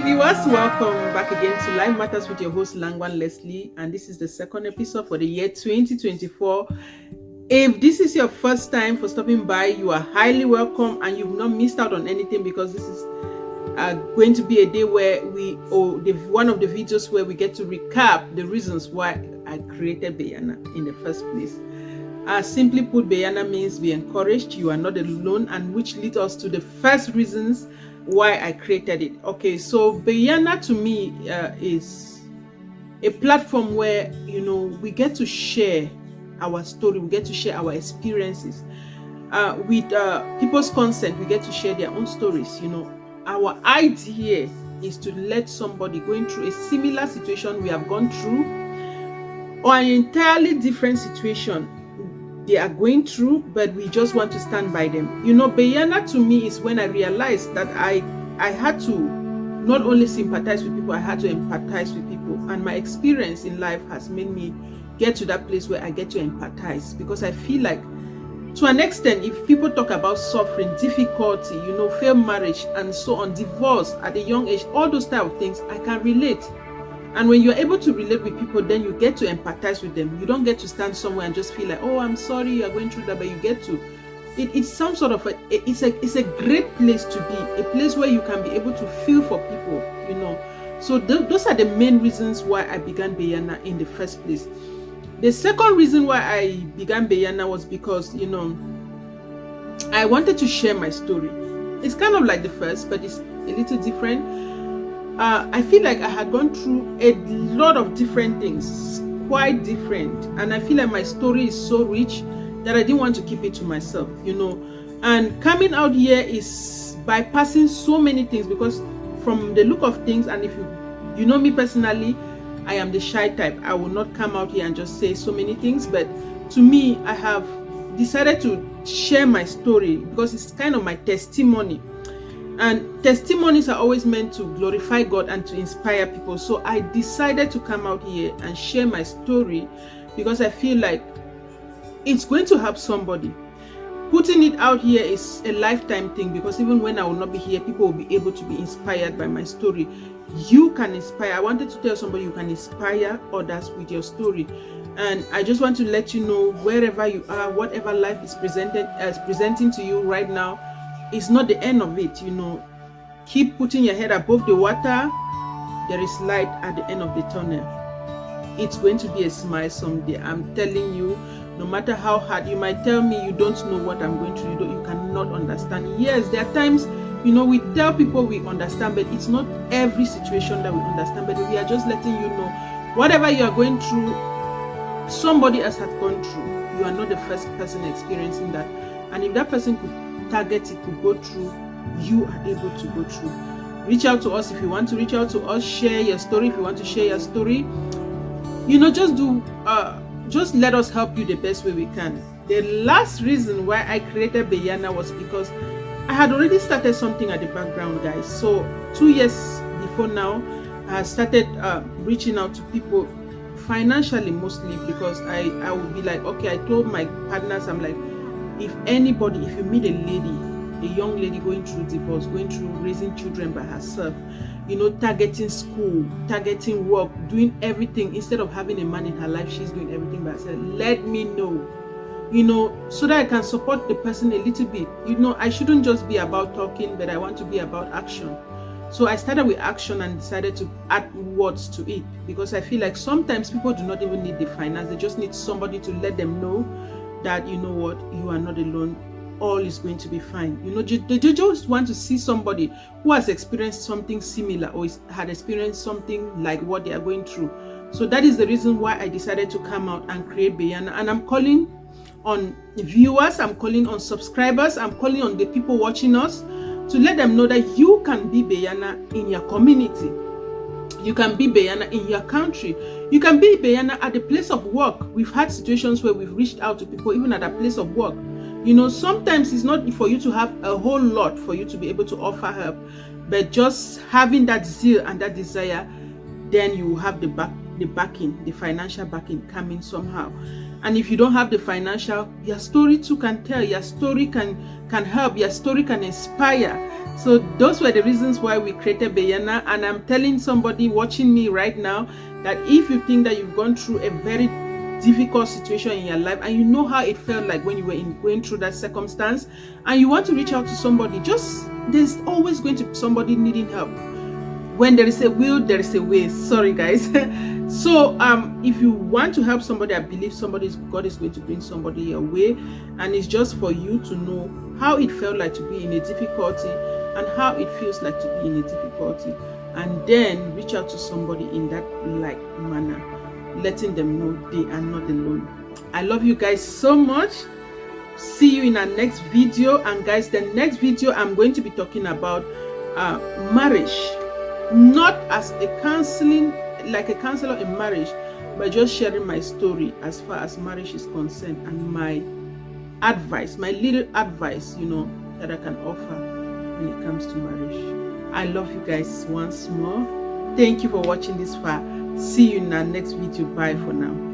viewers, welcome back again to Life Matters with your host Langwan Leslie, and this is the second episode for the year 2024. If this is your first time for stopping by, you are highly welcome, and you've not missed out on anything because this is going to be a day where one of the videos where we get to recap the reasons why I created BEYANA in the first place. Simply put, BEYANA means be encouraged, you are not alone, and which leads us to the first reasons why I created it. Okay, so BEYANA to me is a platform where we get to share our story, we get to share our experiences with people's consent. We get to share their own stories. Our idea is to let somebody going through a similar situation we have gone through, or an entirely different situation they are going through, but we just want to stand by them. BEYANA to me is when I realized that I had to not only sympathize with people, I had to empathize with people. And my experience in life has made me get to that place where I get to empathize, because I feel like, to an extent, if people talk about suffering, difficulty, failed marriage, and so on, divorce at a young age, all those type of things, I can relate. And when you're able to relate with people, then you get to empathize with them. You don't get to stand somewhere and just feel like, oh, I'm sorry you're going through that, but you get to. It's some sort of it's a great place to be, a place where you can be able to feel for people, So those are the main reasons why I began BEYANA in the first place. The second reason why I began BEYANA was because, I wanted to share my story. It's kind of like the first, but it's a little different. I feel like I had gone through a lot of different things, quite different. And I feel like my story is so rich that I didn't want to keep it to myself, And coming out here is bypassing so many things, because from the look of things, and if you know me personally, I am the shy type. I will not come out here and just say so many things. But to me, I have decided to share my story because it's kind of my testimony. And testimonies are always meant to glorify God and to inspire people. So I decided to come out here and share my story because I feel like it's going to help somebody. Putting it out here is a lifetime thing, because even when I will not be here, people will be able to be inspired by my story. You can inspire. I wanted to tell somebody you can inspire others with your story. And I just want to let you know, wherever you are, whatever life is presenting to you right now, it's not the end of it. Keep putting your head above the water. There is light at the end of the tunnel. It's going to be a smile someday. I'm telling you, no matter how hard, you might tell me you don't know what I'm going through, you cannot understand. Yes, there are times, we tell people we understand, but it's not every situation that we understand. But we are just letting you know, whatever you are going through, somebody else has gone through. You are not the first person experiencing that. And if that person could target it, could go through, you are able to go through. Reach out to us if you want to reach out to us. Share your story if you want to share your story. Just let us help you the best way we can. The last reason why I created BEYANA was because I had already started something at the background, guys. So 2 years before now, I started reaching out to people financially, mostly because I would be like, okay, I told my partners, I'm like, if you meet a young lady going through divorce, going through raising children by herself, targeting school, targeting work, doing everything, instead of having a man in her life, she's doing everything by herself, let me know, so that I can support the person a little bit. I shouldn't just be about talking, but I want to be about action. So I started with action and decided to add words to it, because I feel like sometimes people do not even need the finance. They just need somebody to let them know that, you are not alone. All is going to be fine. They just want to see somebody who has experienced something similar, or had experienced something like what they are going through. So that is the reason why I decided to come out and create BEYANA. And I'm calling on viewers, I'm calling on subscribers, I'm calling on the people watching us to let them know that you can be BEYANA in your community. You can be BEYANA in your country. You can be BEYANA at the place of work. We've had situations where we've reached out to people even at a place of work. Sometimes it's not for you to have a whole lot for you to be able to offer help, but just having that zeal and that desire, then you have the backing, the financial backing coming somehow. And if you don't have the financial, your story too can tell. Your story can help. Your story can inspire So those were the reasons why we created BEYANA. And I'm telling somebody watching me right now that if you think that you've gone through a very difficult situation in your life and you know how it felt like when you were going through that circumstance, and you want to reach out to somebody, there's always going to be somebody needing help. When there is a will, there is a way. Sorry guys. So if you want to help somebody, I believe God is going to bring somebody your way, and it's just for you to know how it felt like to be in a difficulty and how it feels like to be in a difficulty, and then reach out to somebody in that like manner, letting them know they are not alone. I love you guys so much. See you in our next video. And guys, the next video I'm going to be talking about marriage, not as a counseling, like a counselor in marriage, but just sharing my story as far as marriage is concerned, and my advice, my little advice, that I can offer when it comes to marriage. I love you guys once more. Thank you for watching this far. See you in our next video. Bye for now.